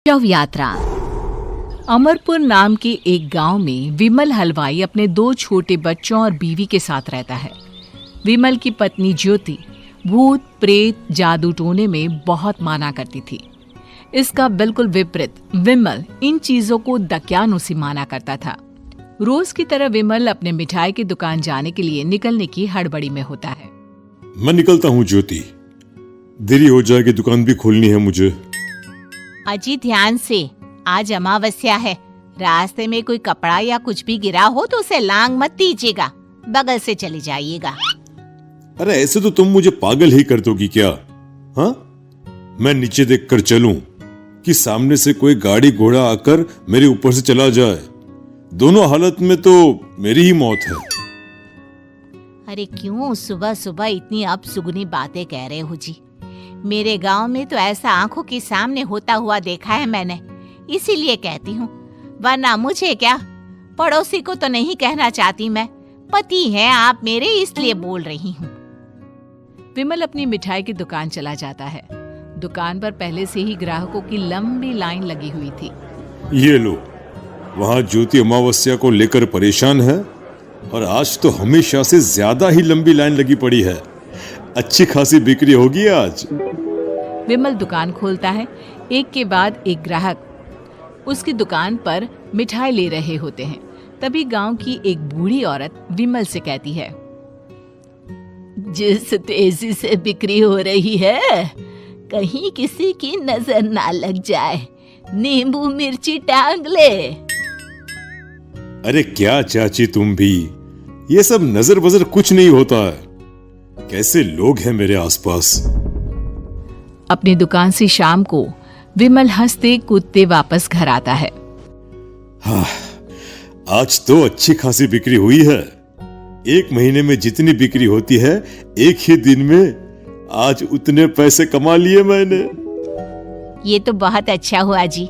शव यात्रा। अमरपुर नाम के एक गांव में विमल हलवाई अपने 2 छोटे बच्चों और बीवी के साथ रहता है। विमल की पत्नी ज्योति भूत प्रेत जादू टोने में बहुत माना करती थी। इसका बिल्कुल विपरीत विमल इन चीजों को दकियानुसी माना करता था। रोज की तरह विमल अपने मिठाई की दुकान जाने के लिए निकलने की हड़बड़ी में होता है। मैं निकलता हूँ ज्योति, देरी हो जाएगी, दुकान भी खोलनी है मुझे। अजी ध्यान से, आज अमावस्या है। रास्ते में कोई कपड़ा या कुछ भी गिरा हो तो उसे लांग मत दीजिएगा, बगल से चले जाइएगा। अरे ऐसे तो तुम मुझे पागल ही कर दोगी क्या? हाँ, मैं नीचे देखकर चलूं कि सामने से कोई गाड़ी घोड़ा आकर मेरे ऊपर से चला जाए? दोनों हालत में तो मेरी ही मौत है। अरे क्यों सुबह सुबह इतनी अपसुगनी बातें कह रहे हो जी? मेरे गांव में तो ऐसा आंखों के सामने होता हुआ देखा है मैंने, इसीलिए कहती हूँ, वरना मुझे क्या, पड़ोसी को तो नहीं कहना चाहती मैं, पति हैं आप मेरे इसलिए बोल रही हूँ। विमल अपनी मिठाई की दुकान चला जाता है। दुकान पर पहले से ही ग्राहकों की लंबी लाइन लगी हुई थी। ये लो, वहाँ ज्योति अमावस्या को लेकर परेशान है और आज तो हमेशा से ज्यादा ही लंबी लाइन लगी पड़ी है। अच्छी खासी बिक्री होगी आज। विमल दुकान खोलता है। एक के बाद एक ग्राहक उसकी दुकान पर मिठाई ले रहे होते हैं। तभी गांव की एक बूढ़ी औरत विमल से कहती है, जिस तेजी से बिक्री हो रही है, कहीं किसी की नजर ना लग जाए, नींबू मिर्ची टांग ले। अरे क्या चाची तुम भी, ये सब नजर बजर कुछ नहीं होता है। कैसे लोग हैं मेरे आसपास। अपनी दुकान से शाम को विमल हंसते कूदते वापस घर आता है। हाँ, आज तो अच्छी खासी बिक्री हुई है। 1 महीने में जितनी बिक्री होती है, एक ही दिन में आज उतने पैसे कमा लिए मैंने। ये तो बहुत अच्छा हुआ जी,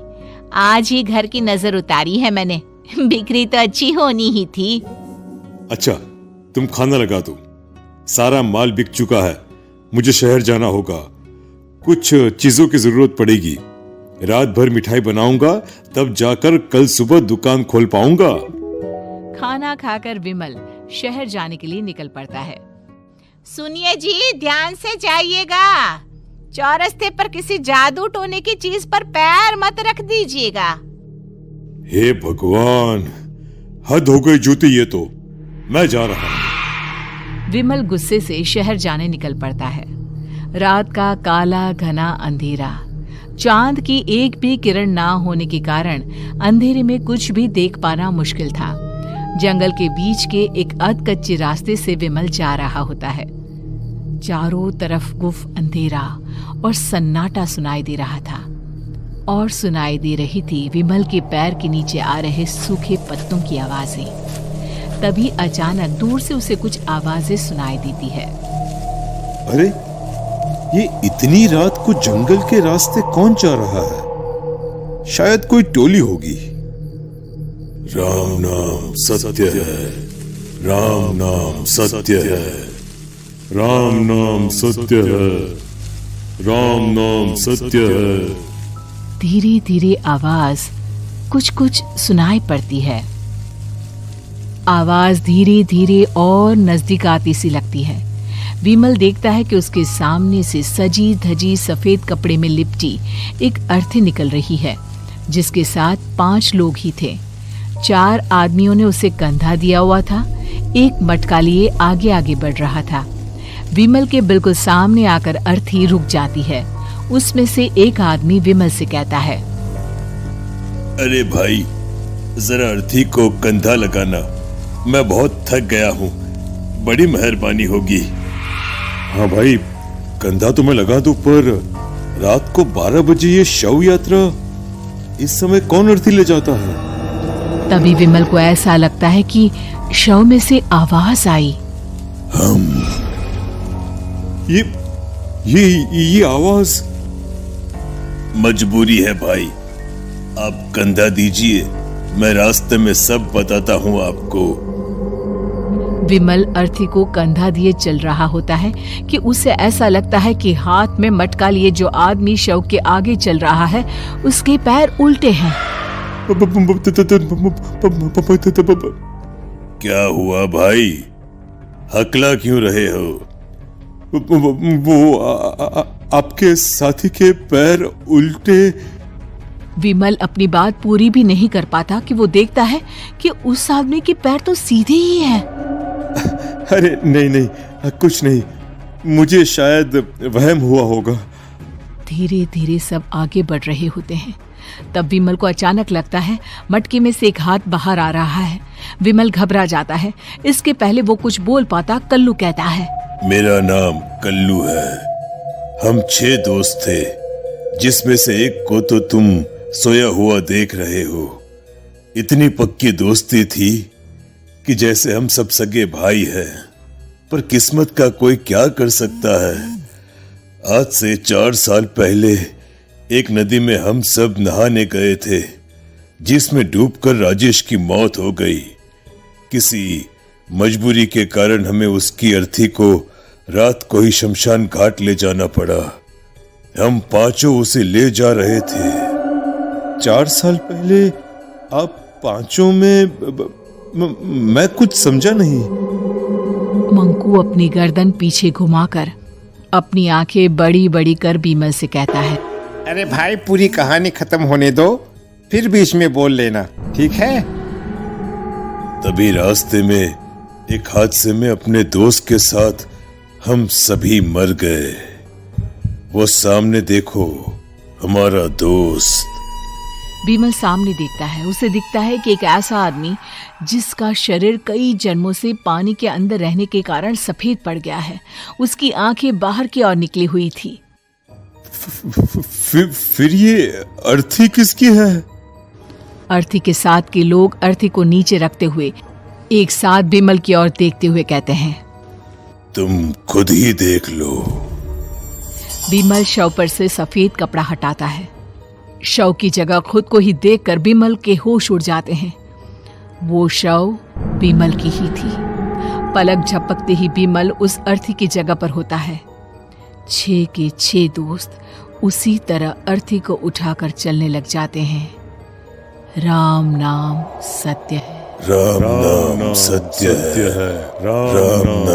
आज ही घर की नजर उतारी है मैंने। बिक्री तो अच्छी होनी ही थी। अच्छा, तुम खाना लगा दो, सारा माल बिक चुका है। मुझे शहर जाना होगा, कुछ चीजों की जरूरत पड़ेगी। रात भर मिठाई बनाऊंगा, तब जाकर कल सुबह दुकान खोल पाऊंगा। खाना खाकर विमल शहर जाने के लिए निकल पड़ता है। सुनिए जी, ध्यान से जाइएगा, चौरस्ते पर किसी जादू टोने की चीज पर पैर मत रख दीजिएगा। हे भगवान, हद हो गई ज्योति, ये तो मैं जा रहा हूं। विमल गुस्से से शहर जाने निकल पड़ता है। रात का काला घना अंधेरा, चांद की एक भी किरण ना होने के कारण अंधेरे में कुछ भी देख पाना मुश्किल था। जंगल के बीच के एक अधकच्चे रास्ते से विमल जा रहा होता है। चारों तरफ गुफ अंधेरा और सन्नाटा सुनाई दे रहा था, और सुनाई दे रही थी विमल के पैर के नीचे आ रहे सूखे पत्तों की आवाजें। तभी अचानक दूर से उसे कुछ आवाजें सुनाई देती है। अरे, ये इतनी रात को जंगल के रास्ते कौन जा रहा है? शायद कोई टोली होगी। राम नाम सत्य है, राम नाम सत्य है, राम नाम सत्य है, राम नाम सत्य है। धीरे धीरे आवाज कुछ कुछ सुनाई पड़ती है। आवाज धीरे धीरे और नजदीक आती सी लगती है। विमल देखता है कि उसके सामने से सजी धजी सफेद कपड़े में लिपटी एक अर्थी निकल रही है, जिसके साथ 5 लोग ही थे। 4 आदमियों ने उसे कंधा दिया हुआ था। एक मटका लिए आगे आगे बढ़ रहा था। विमल के बिल्कुल सामने आकर अर्थी रुक जाती है। उसमें से एक आदमी विमल से कहता है, अरे भाई, जरा अर्थी को कंधा लगाना, मैं बहुत थक गया हूँ, बड़ी मेहरबानी होगी। हाँ भाई, कंधा तो मैं लगा दूं, पर रात को 12 बजे ये शव यात्रा, इस समय कौन अर्थी ले जाता है? तभी विमल को ऐसा लगता है कि शव में से आवाज आई, ये आवाज। मजबूरी है भाई, आप कंधा दीजिए, मैं रास्ते में सब बताता हूँ आपको। विमल अर्थी को कंधा दिए चल रहा होता है कि उसे ऐसा लगता है कि हाथ में मटका लिए जो आदमी शव के आगे चल रहा है उसके पैर उल्टे हैं। क्या हुआ भाई, हकला क्यों रहे हो? वो आपके साथी के पैर उल्टे। विमल अपनी बात पूरी भी नहीं कर पाता कि वो देखता है कि उस आदमी के पैर तो सीधे ही हैं। अरे नहीं, कुछ नहीं, मुझे शायद वहम हुआ होगा। धीरे धीरे सब आगे बढ़ रहे होते हैं। तब विमल को अचानक लगता है मटके में से एक हाथ बाहर आ रहा है। विमल घबरा जाता है। इसके पहले वो कुछ बोल पाता, कल्लू कहता है, मेरा नाम कल्लू है। हम 6 दोस्त थे, जिसमें से एक को तो तुम सोया हुआ देख रहे हो। इतनी पक्की दोस्ती थी कि जैसे हम सब सगे भाई हैं। पर किस्मत का कोई क्या कर सकता है। आज से 4 साल पहले एक नदी में हम सब नहाने गए थे, जिसमें डूबकर राजेश की मौत हो गई। किसी मजबूरी के कारण हमें उसकी अर्थी को रात को ही शमशान घाट ले जाना पड़ा। हम 5 उसे ले जा रहे थे। 4 साल पहले आप 5 में मैं कुछ समझा नहीं। मंकू अपनी गर्दन पीछे घुमाकर अपनी आंखें बड़ी बड़ी कर विमल से कहता है, अरे भाई, पूरी कहानी खत्म होने दो, फिर बीच में बोल लेना, ठीक है? तभी रास्ते में एक हादसे में अपने दोस्त के साथ हम सभी मर गए। वो सामने देखो, हमारा दोस्त। विमल सामने देखता है। उसे दिखता है कि एक ऐसा आदमी जिसका शरीर कई जन्मों से पानी के अंदर रहने के कारण सफेद पड़ गया है। उसकी आंखें बाहर की ओर निकली हुई थी। फिर ये अर्थी किसकी है? अर्थी के साथ के लोग अर्थी को नीचे रखते हुए एक साथ विमल की ओर देखते हुए कहते हैं, तुम खुद ही देख लो। विमल शव पर से सफेद कपड़ा हटाता है। शव की जगह खुद को ही देखकर विमल के होश उड़ जाते हैं। वो शव विमल की ही थी। पलक झपकते ही विमल उस अर्थी की जगह पर होता है। 6 के 6 दोस्त उसी तरह अर्थी को उठाकर चलने लग जाते हैं। राम नाम सत्य है। राम नाम सत्य है। राम नाम